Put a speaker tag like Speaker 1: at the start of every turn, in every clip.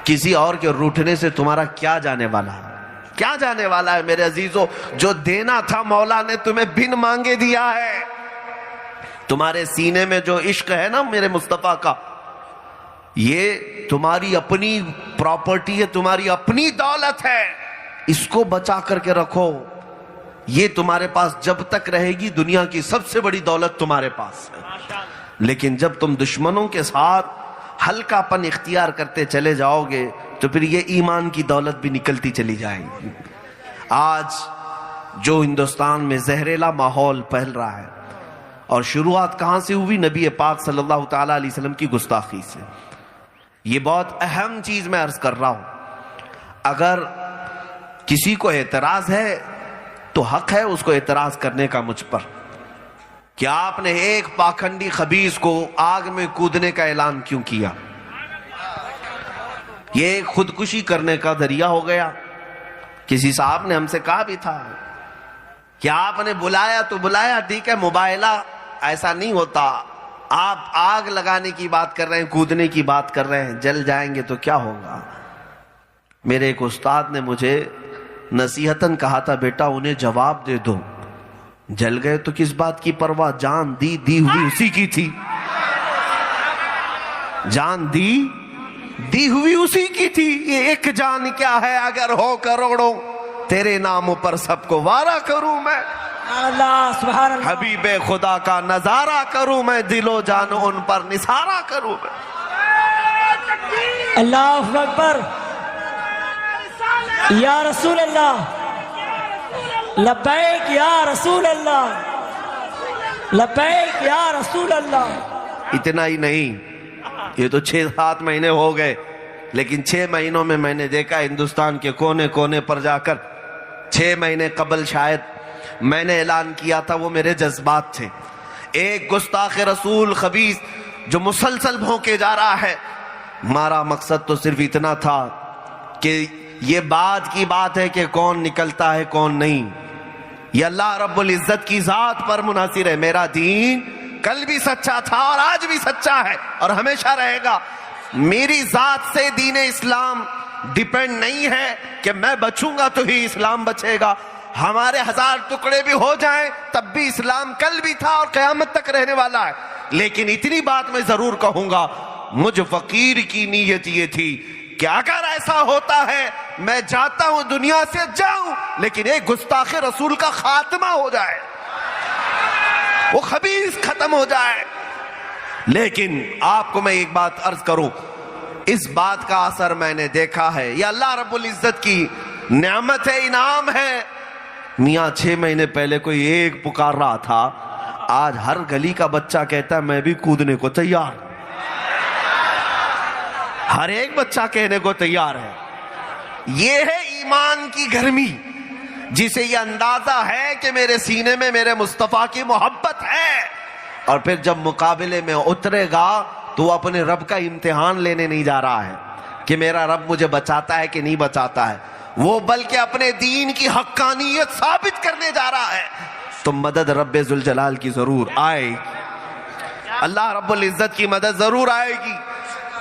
Speaker 1: کسی اور کے روٹھنے سے تمہارا کیا جانے والا ہے؟ کیا جانے والا ہے میرے عزیزو؟ جو دینا تھا مولا نے تمہیں بن مانگے دیا ہے. تمہارے سینے میں جو عشق ہے نا میرے مصطفیٰ کا، یہ تمہاری اپنی پراپرٹی ہے، تمہاری اپنی دولت ہے. اس کو بچا کر کے رکھو. یہ تمہارے پاس جب تک رہے گی دنیا کی سب سے بڑی دولت تمہارے پاس ہے. لیکن جب تم دشمنوں کے ساتھ ہلکا پن اختیار کرتے چلے جاؤ گے تو پھر یہ ایمان کی دولت بھی نکلتی چلی جائے گی. آج جو ہندوستان میں زہریلا ماحول پھیل رہا ہے، اور شروعات کہاں سے ہوئی؟ نبی پاک صلی اللہ تعالیٰ علیہ وسلم کی گستاخی سے. یہ بہت اہم چیز میں عرض کر رہا ہوں. اگر کسی کو اعتراض ہے تو حق ہے اس کو اعتراض کرنے کا مجھ پر، کہ آپ نے ایک پاکھنڈی خبیث کو آگ میں کودنے کا اعلان کیوں کیا؟ یہ ایک خودکشی کرنے کا ذریعہ ہو گیا. کسی صاحب نے ہم سے کہا بھی تھا کہ آپ نے بلایا تو بلایا، ٹھیک ہے، مباہلہ ایسا نہیں ہوتا. آپ آگ لگانے کی بات کر رہے ہیں، کودنے کی بات کر رہے ہیں، جل جائیں گے تو کیا ہوگا؟ میرے ایک استاد نے مجھے نصیحتاً کہا تھا، بیٹا انہیں جواب دے دو، جل گئے تو کس بات کی پرواہ، جان دی ہوئی اسی کی تھی. جان دی ہوئی اسی کی تھی. یہ ایک جان کیا ہے اگر ہو کروڑوں، تیرے نام پر سب کو وارہ کروں میں.
Speaker 2: اللہ سبحان اللہ.
Speaker 1: حبیب خدا کا نظارہ کروں میں، دل و جان ان پر نثارہ کروں میں.
Speaker 2: اللہ اکبر. یا رسول اللہ، لبیک یا رسول اللہ، لبیک یا رسول اللہ.
Speaker 1: اتنا ہی نہیں، یہ تو 6-7 مہینے ہو گئے، لیکن 6 مہینوں میں میں نے دیکھا ہندوستان کے کونے کونے پر جا کر 6 مہینے قبل شاید میں نے اعلان کیا تھا، وہ میرے جذبات تھے. ایک گستاخ رسول خبیث جو مسلسل بھونکے جا رہا ہے. ہمارا مقصد تو صرف اتنا تھا کہ یہ بات کی بات ہے کہ کون نکلتا ہے کون نہیں. یہ اللہ رب العزت کی ذات پر منحصر ہے. میرا دین کل بھی سچا تھا اور آج بھی سچا ہے اور ہمیشہ رہے گا. میری ذات سے دین اسلام ڈیپینڈ نہیں ہے کہ میں بچوں گا تو ہی اسلام بچے گا. ہمارے 1000 ٹکڑے بھی ہو جائیں تب بھی اسلام کل بھی تھا اور قیامت تک رہنے والا ہے. لیکن اتنی بات میں ضرور کہوں گا، مجھ فقیر کی نیت یہ تھی کہ اگر ایسا ہوتا ہے میں جاتا ہوں دنیا سے جاؤں، لیکن ایک گستاخ رسول کا خاتمہ ہو جائے، وہ خبیث ختم ہو جائے. لیکن آپ کو میں ایک بات عرض کروں، اس بات کا اثر میں نے دیکھا ہے. یہ اللہ رب العزت کی نعمت ہے، انعام ہے. میاں 6 مہینے پہلے کوئی ایک پکار رہا تھا، آج ہر گلی کا بچہ کہتا ہے میں بھی کودنے کو تیار. ہر ایک بچہ کہنے کو تیار ہے. یہ ہے ایمان کی گرمی، جسے یہ اندازہ ہے کہ میرے سینے میں میرے مصطفیٰ کی محبت ہے. اور پھر جب مقابلے میں اترے گا تو وہ اپنے رب کا امتحان لینے نہیں جا رہا ہے کہ میرا رب مجھے بچاتا ہے کہ نہیں بچاتا ہے، وہ بلکہ اپنے دین کی حقانیت ثابت کرنے جا رہا ہے. تو مدد رب ذوالجلال کی ضرور آئے گی، اللہ رب العزت کی مدد ضرور آئے گی.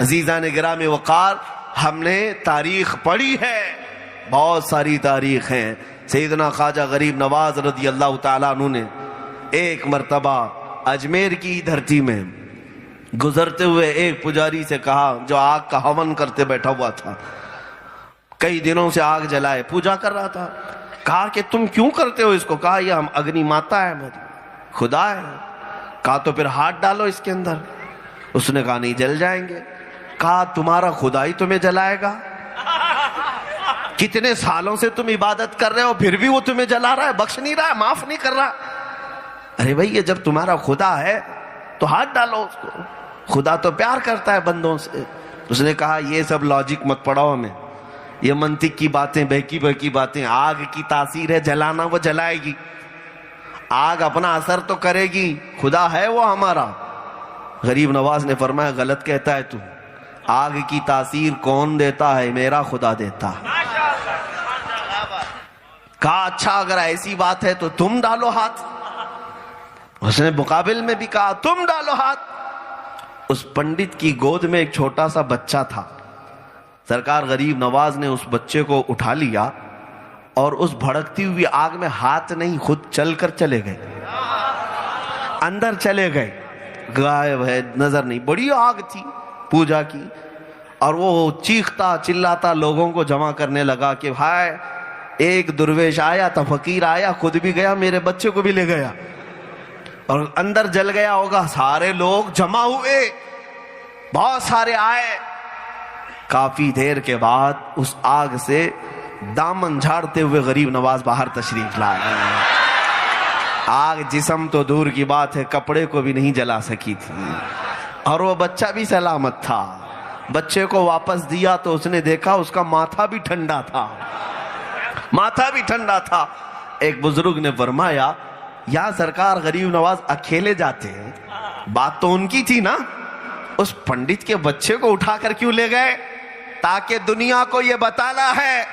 Speaker 1: عزیزان گرامی وقار، ہم نے تاریخ پڑھی ہے، بہت ساری تاریخ ہیں. سیدنا خواجہ غریب نواز رضی اللہ تعالیٰ عنہ نے ایک مرتبہ اجمیر کی دھرتی میں گزرتے ہوئے ایک پجاری سے کہا، جو آگ کا ہون کرتے بیٹھا ہوا تھا، کئی دنوں سے آگ جلائے پوجا کر رہا تھا، کہا کہ تم کیوں کرتے ہو اس کو؟ کہا یہ ہم اگنی ماتا ہے، خدا ہے. کہا تو پھر ہاتھ ڈالو اس کے اندر. اس نے کہا نہیں جل جائیں گے. کہا تمہارا خدا ہی تمہیں جلائے گا؟ کتنے سالوں سے تم عبادت کر رہے ہو پھر بھی وہ تمہیں جلا رہا ہے، بخش نہیں رہا ہے، معاف نہیں کر رہا. ارے بھائی یہ جب تمہارا خدا ہے تو ہاتھ ڈالو اس کو، خدا تو پیار کرتا ہے بندوں سے. اس نے کہا یہ سب لاجک مت پڑھاؤ ہمیں، یہ منطق کی باتیں، بہکی باتیں. آگ کی تاثیر ہے جلانا، وہ جلائے گی. آگ اپنا اثر تو کرے گی، خدا ہے وہ ہمارا. غریب نواز نے فرمایا غلط کہتا ہے تو، آگ کی تاثیر کون دیتا ہے؟ میرا خدا دیتا. کہا اچھا اگر ایسی بات ہے تو تم ڈالو ہاتھ. اس نے مقابل میں بھی کہا تم ڈالو ہاتھ. اس پنڈت کی گود میں ایک چھوٹا سا بچہ تھا، سرکار غریب نواز نے اس بچے کو اٹھا لیا اور اس بھڑکتی ہوئی آگ میں ہاتھ نہیں خود چل کر چلے گئے, اندر چلے گئے, غائب ہے, نظر نہیں. بڑی آگ تھی پوجا کی, اور وہ چیختا چلاتا لوگوں کو جمع کرنے لگا کہ بھائی ایک درویش آیا تھا, فقیر آیا, خود بھی گیا, میرے بچے کو بھی لے گیا, اور اندر جل گیا ہوگا. سارے لوگ جمع ہوئے, بہت سارے آئے. کافی دیر کے بعد اس آگ سے دامن جھاڑتے ہوئے غریب نواز باہر تشریف لائے. آگ جسم تو دور کی بات ہے, کپڑے کو بھی نہیں جلا سکی تھی, اور وہ بچہ بھی سلامت تھا. بچے کو واپس دیا تو اس نے دیکھا اس کا ماتھا بھی ٹھنڈا تھا, ماتھا بھی ٹھنڈا تھا. ایک بزرگ نے فرمایا یا سرکار غریب نواز اکیلے جاتے ہیں, بات تو ان کی تھی نا, اس پنڈت کے بچے کو اٹھا کر کیوں لے گئے؟ تاکہ دنیا کو یہ بتانا ہے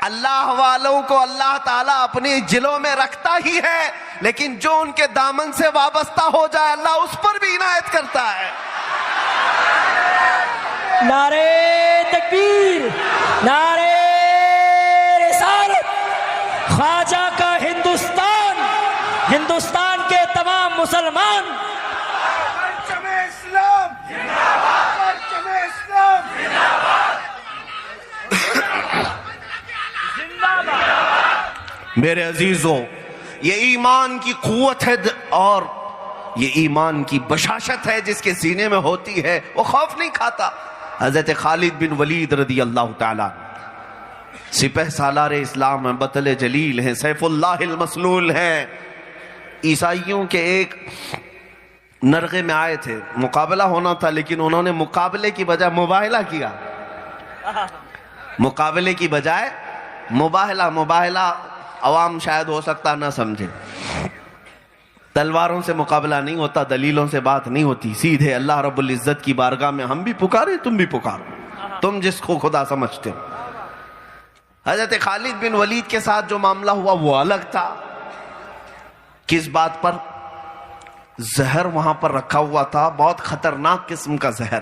Speaker 1: اللہ والوں کو اللہ تعالیٰ اپنی جلوں میں رکھتا ہی ہے, لیکن جو ان کے دامن سے وابستہ ہو جائے اللہ اس پر بھی عنایت کرتا ہے.
Speaker 2: نعرے تکبیر, نعرے رسالت. خواجہ کا ہندوستان, ہندوستان کے تمام مسلمان.
Speaker 3: پرچم اسلام زندہ باد, پرچم اسلام زندہ باد, زندہ باد.
Speaker 1: میرے عزیزوں, یہ ایمان کی قوت ہے اور یہ ایمان کی بشاشت ہے جس کے سینے میں ہوتی ہے, وہ خوف نہیں کھاتا. حضرت خالد بن ولید رضی اللہ تعالیٰ سپہ سالار اسلام ہیں, بطل جلیل ہیں, سیف اللہ المسلول ہیں. عیسائیوں کے ایک نرغے میں آئے تھے, مقابلہ ہونا تھا, لیکن انہوں نے مقابلے کی بجائے مباہلہ کیا. مقابلے کی بجائے مباہلہ. مباہلہ عوام شاید ہو سکتا نہ سمجھے. تلواروں سے مقابلہ نہیں ہوتا, دلیلوں سے بات نہیں ہوتی, سیدھے اللہ رب العزت کی بارگاہ میں ہم بھی پکارے تم بھی پکارو, تم جس کو خدا سمجھتے ہو. حضرت خالد بن ولید کے ساتھ جو معاملہ ہوا وہ الگ تھا. کس بات پر؟ زہر وہاں پر رکھا ہوا تھا, بہت خطرناک قسم کا زہر.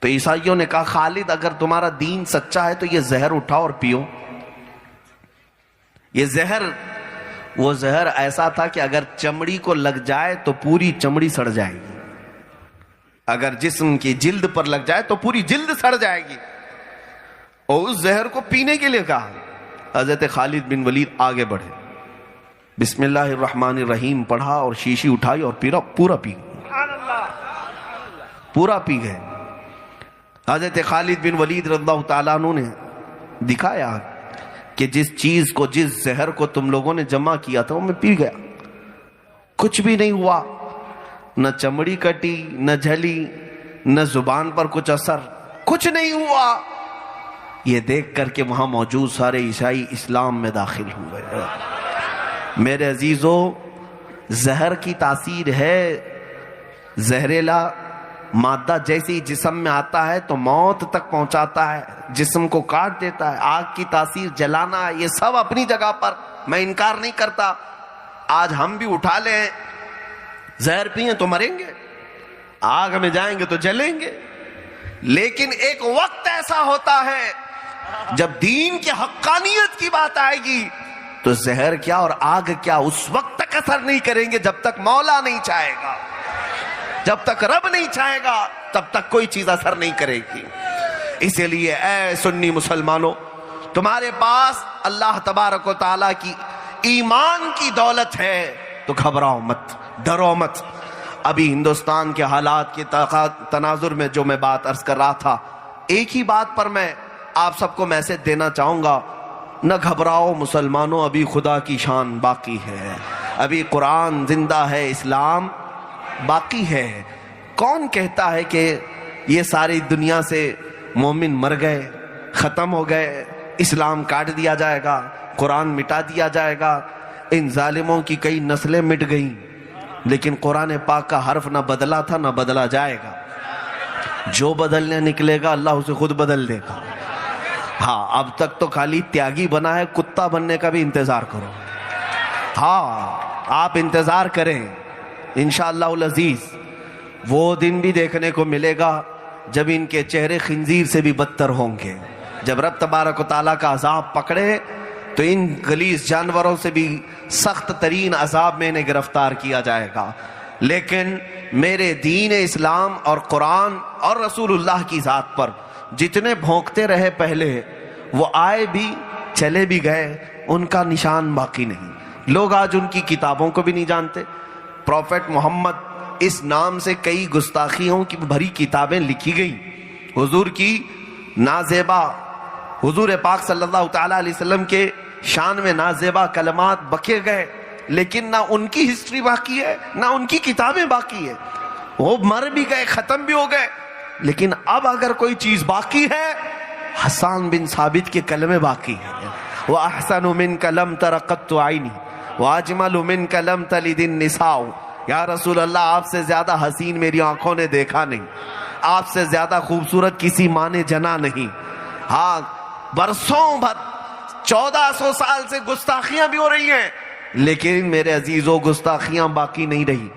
Speaker 1: تو عیسائیوں نے کہا خالد اگر تمہارا دین سچا ہے تو یہ زہر اٹھاؤ اور پیو. یہ زہر, وہ زہر ایسا تھا کہ اگر چمڑی کو لگ جائے تو پوری چمڑی سڑ جائے گی, اگر جسم کی جلد پر لگ جائے تو پوری جلد سڑ جائے گی. اور اس زہر کو پینے کے لیے کہا. حضرت خالد بن ولید آگے بڑھے, بسم اللہ الرحمن الرحیم پڑھا اور شیشی اٹھائی اور پورا پی گئے, پورا پی گئے. حضرت خالد بن ولید رضی اللہ تعالیٰ عنہ نے دکھایا کہ جس چیز کو, جس زہر کو تم لوگوں نے جمع کیا تھا وہ میں پی گیا, کچھ بھی نہیں ہوا, نہ چمڑی کٹی, نہ جھلی, نہ زبان پر کچھ اثر, کچھ نہیں ہوا. یہ دیکھ کر کے وہاں موجود سارے عیسائی اسلام میں داخل ہوئے. میرے عزیزو, زہر کی تاثیر ہے, زہریلا مادہ جیسے جسم میں آتا ہے تو موت تک پہنچاتا ہے, جسم کو کاٹ دیتا ہے. آگ کی تاثیر جلانا ہے, یہ سب اپنی جگہ پر, میں انکار نہیں کرتا. آج ہم بھی اٹھا لیں, زہر پئیں تو مریں گے, آگ میں جائیں گے تو جلیں گے, لیکن ایک وقت ایسا ہوتا ہے جب دین کی حقانیت کی بات آئے گی تو زہر کیا اور آگ کیا اس وقت تک اثر نہیں کریں گے جب تک مولا نہیں چاہے گا, جب تک رب نہیں چاہے گا تب تک کوئی چیز اثر نہیں کرے گی. اسی لیے اے سنی مسلمانوں, تمہارے پاس اللہ تبارک و تعالیٰ کی ایمان کی دولت ہے تو گھبراؤ مت, ڈرو مت. ابھی ہندوستان کے حالات کے تناظر میں جو میں بات عرض کر رہا تھا, ایک ہی بات پر میں آپ سب کو میسج دینا چاہوں گا, نہ گھبراؤ مسلمانوں, ابھی خدا کی شان باقی ہے, ابھی قرآن زندہ ہے, اسلام باقی ہے. کون کہتا ہے کہ یہ ساری دنیا سے مومن مر گئے, ختم ہو گئے, اسلام کاٹ دیا جائے گا, قرآن مٹا دیا جائے گا؟ ان ظالموں کی کئی نسلیں مٹ گئیں, لیکن قرآن پاک کا حرف نہ بدلا تھا نہ بدلا جائے گا. جو بدلنے نکلے گا اللہ اسے خود بدل دے گا. ہاں, اب تک تو خالی تیاگی بنا ہے, کتا بننے کا بھی انتظار کرو. ہاں, آپ انتظار کریں, انشاءاللہ العزیز وہ دن بھی دیکھنے کو ملے گا جب ان کے چہرے خنزیر سے بھی بدتر ہوں گے. جب رب تبارک و تعالیٰ کا عذاب پکڑے تو ان غلیظ جانوروں سے بھی سخت ترین عذاب میں انہیں گرفتار کیا جائے گا. لیکن میرے دین اسلام اور قرآن اور رسول اللہ کی ذات پر جتنے بھونکتے رہے پہلے، وہ آئے بھی چلے بھی گئے، ان کا نشان باقی نہیں. لوگ آج ان کی کتابوں کو بھی نہیں جانتے. پروفیٹ محمد اس نام سے کئی گستاخیوں کی بھری کتابیں لکھی گئیں. حضور کی نازیبا، حضور پاک صلی اللہ تعالیٰ علیہ وسلم کے شان میں نازیبا کلمات بکے گئے، لیکن نہ ان کی ہسٹری باقی ہے نہ ان کی کتابیں باقی ہے. وہ مر بھی گئے، ختم بھی ہو گئے. لیکن اب اگر کوئی چیز باقی ہے، حسان بن ثابت کے کلمے باقی ہیں. وَأَحْسَنُ مِنْكَ لَمْ تَرَ قَطُّ عَيْنِي وَأَجْمَلُ مِنْكَ لَمْ تَلِدِ النِّسَاءُ. یا رسول اللہ، آپ سے زیادہ حسین میری آنکھوں نے دیکھا نہیں، آپ سے زیادہ خوبصورت کسی ماں نے جنا نہیں. ہاں، برسوں بھر 1400 سال سے گستاخیاں بھی ہو رہی ہیں، لیکن میرے عزیزوں گستاخیاں باقی نہیں رہی.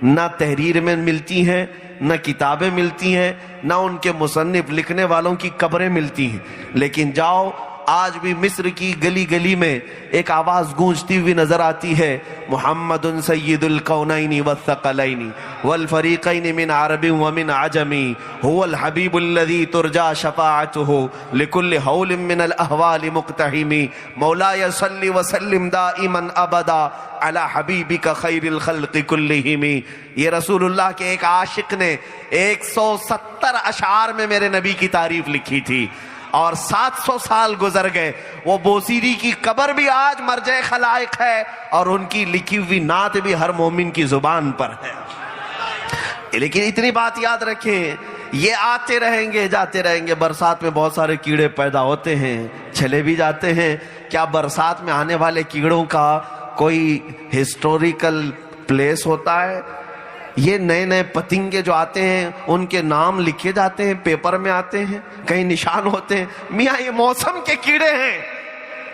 Speaker 1: نہ تحریر میں ملتی ہیں، نہ کتابیں ملتی ہیں، نہ ان کے مصنف لکھنے والوں کی قبریں ملتی ہیں. لیکن جاؤ، آج بھی مصر کی گلی گلی میں ایک آواز گونجتی ہوئی نظر آتی ہے، محمد سید الکونین والثقلین والفریقین من عرب ومن عجم هو الحبیب الذی ترجا شفاعته لكل حول من الاحوال مقتحم مولاي صل وسلم دائما ابدا علی حبیبک خیر الخلق کلہم. یہ رسول اللہ کے ایک عاشق نے 170 اشعار میں میرے نبی کی تعریف لکھی تھی، اور 700 سال گزر گئے. وہ بوسیری کی قبر بھی آج مرجع خلائق ہے، اور ان کی لکھی ہوئی نعت بھی ہر مومن کی زبان پر ہے. لیکن اتنی بات یاد رکھیں، یہ آتے رہیں گے جاتے رہیں گے. برسات میں بہت سارے کیڑے پیدا ہوتے ہیں، چلے بھی جاتے ہیں. کیا برسات میں آنے والے کیڑوں کا کوئی ہسٹوریکل پلیس ہوتا ہے؟ یہ نئے نئے پتنگے جو آتے ہیں ان کے نام لکھے جاتے ہیں، پیپر میں آتے ہیں، کہیں نشان ہوتے ہیں. میاں یہ موسم کے کیڑے ہیں،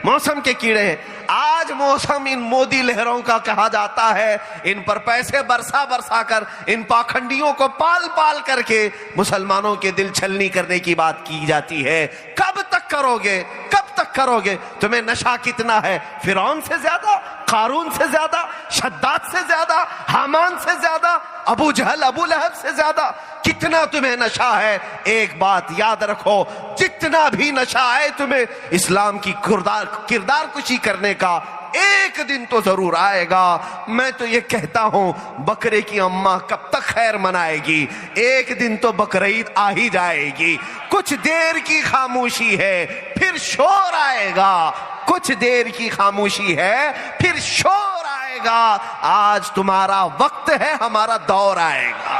Speaker 1: موسم کے کیڑے ہیں. آج موسم ان مودی لہروں کا کہا جاتا ہے. ان پر پیسے برسا برسا کر، ان پاکھنڈیوں کو پال پال کر کے مسلمانوں کے دل چھلنی کرنے کی بات کی جاتی ہے. کب تک کرو گے؟ کب تک کرو گے؟ تمہیں نشہ کتنا ہے؟ فرعون سے زیادہ، قارون سے زیادہ، شداد سے زیادہ، حامان سے زیادہ، ابو جہل ابو لہب سے زیادہ؟ کتنا تمہیں نشہ ہے؟ ایک بات یاد رکھو، جتنا بھی نشہ ہے تمہیں اسلام کی کردار کشی کرنے کا، ایک دن تو ضرور آئے گا. میں تو یہ کہتا ہوں، بکرے کی اماں کب تک خیر منائے گی؟ ایک دن تو بقرعید آ ہی جائے گی. کچھ دیر کی خاموشی ہے، پھر شور آئے گا. کچھ دیر کی خاموشی ہے، پھر شور آئے گا. آج تمہارا وقت ہے، ہمارا دور آئے گا.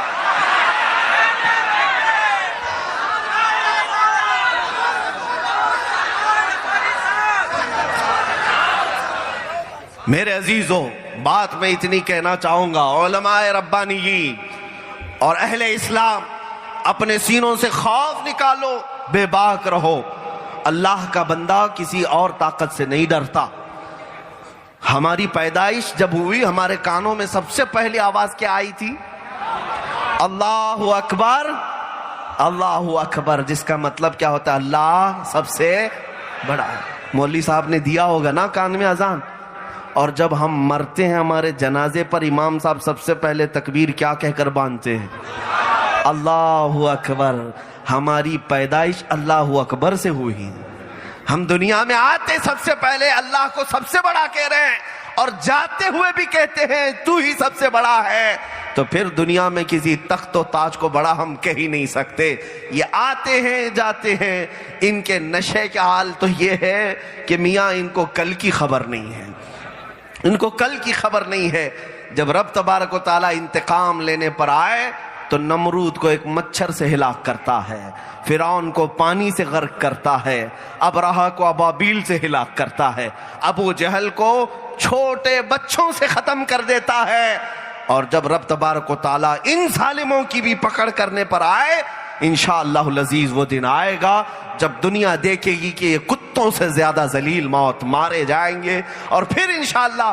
Speaker 1: میرے عزیزوں، بات میں اتنی کہنا چاہوں گا، علماء ربانیین اور اہل اسلام اپنے سینوں سے خوف نکالو، بے باک رہو. اللہ کا بندہ کسی اور طاقت سے نہیں ڈرتا. ہماری پیدائش جب ہوئی، ہمارے کانوں میں سب سے پہلی آواز کیا آئی تھی؟ اللہ اکبر، اللہ اکبر، جس کا مطلب کیا ہوتا ہے؟ اللہ سب سے بڑا ہے. مولوی صاحب نے دیا ہوگا نا کان میں اذان. اور جب ہم مرتے ہیں، ہمارے جنازے پر امام صاحب سب سے پہلے تکبیر کیا کہہ کر باندھتے ہیں؟ اللہ اکبر. ہماری پیدائش اللہ اکبر سے ہوئی. ہم دنیا میں آتے سب سے پہلے اللہ کو سب سے بڑا کہہ رہے ہیں، اور جاتے ہوئے بھی کہتے ہیں تو ہی سب سے بڑا ہے. تو پھر دنیا میں کسی تخت و تاج کو بڑا ہم کہہ ہی نہیں سکتے. یہ آتے ہیں جاتے ہیں. ان کے نشے کا حال تو یہ ہے کہ میاں ان کو کل کی خبر نہیں ہے، ان کو کل کی خبر نہیں ہے. جب رب تبارک و تعالیٰ انتقام لینے پر آئے تو نمرود کو ایک مچھر سے ہلاک کرتا ہے، فرعون کو پانی سے غرق کرتا ہے، ابرہہ کو ابابیل سے ہلاک کرتا ہے، ابو جہل کو چھوٹے بچوں سے ختم کر دیتا ہے. اور جب رب تبارک و تعالیٰ ان ظالموں کی بھی پکڑ کرنے پر آئے، انشاءاللہ العزیز وہ دن آئے گا جب دنیا دیکھے گی کہ یہ کتوں سے زیادہ ذلیل موت مارے جائیں گے. اور پھر انشاءاللہ